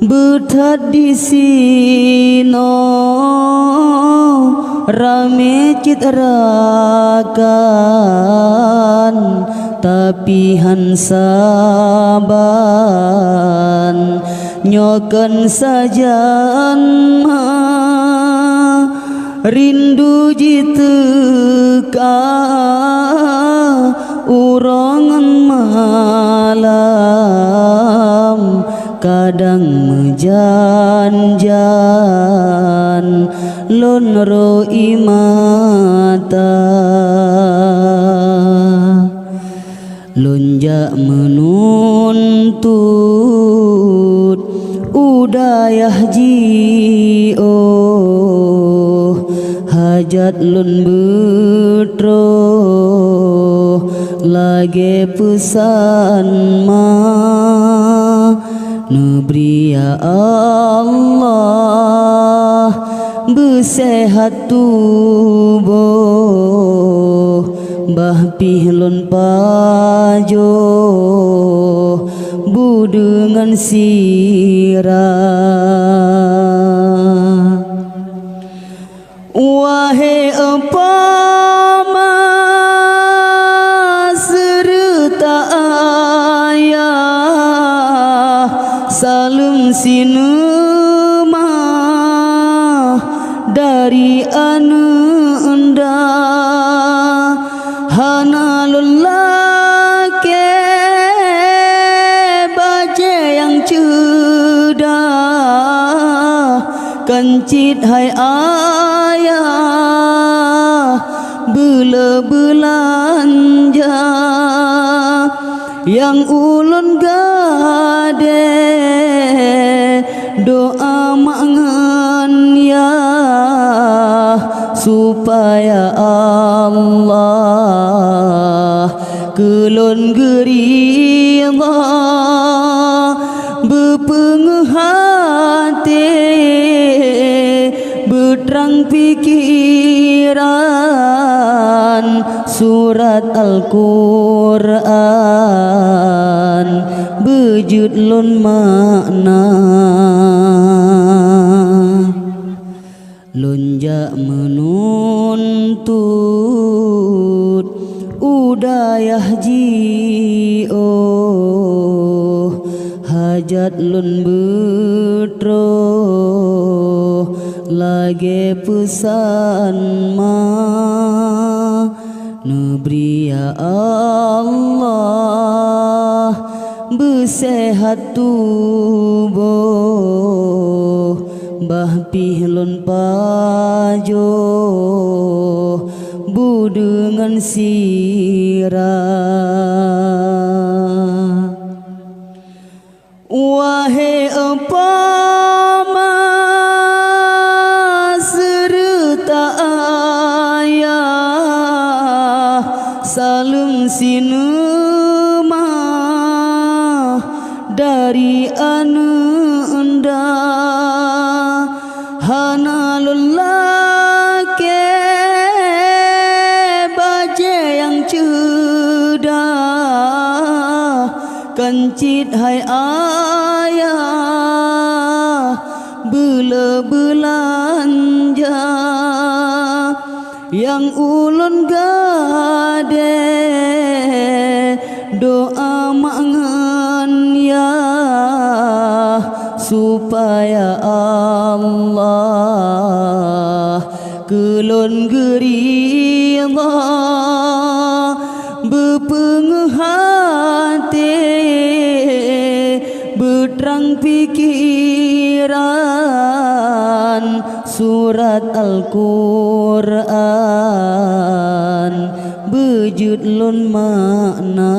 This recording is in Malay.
Betad di sino rame citrakan tapi hansaban nyoken sajan rindu jiteka urongan malam kadang mejanjan lonro imata lonjak menuntut udayah jio hajat lun betro lage pesan ma Nebri ya Allah besehat tubuh bah pihlon pajo budengan sirah wahai apa salum sinema dari anda hanalul lake baje yang cedah kencit hai ayah bela belanja yang ulun gade doa mangan ya supaya Allah kelon geri Allah bepenghati beterang pikiran surat Al-Quran bejut lon makna lonjak menuntut udayah jio hajat lon betro lage pesan ma Nebri ya Allah besehat tubuh bah pihlon pajo budengan sirah wahai apa salum sinema dari anda hanalul lake baje yang cedah kencit hai ayah bela belanja yang ulun gade doa mangan ya supaya Allah kelon geri Allah bepenghati beterang pikiran surat Al-Quran bejut lon makna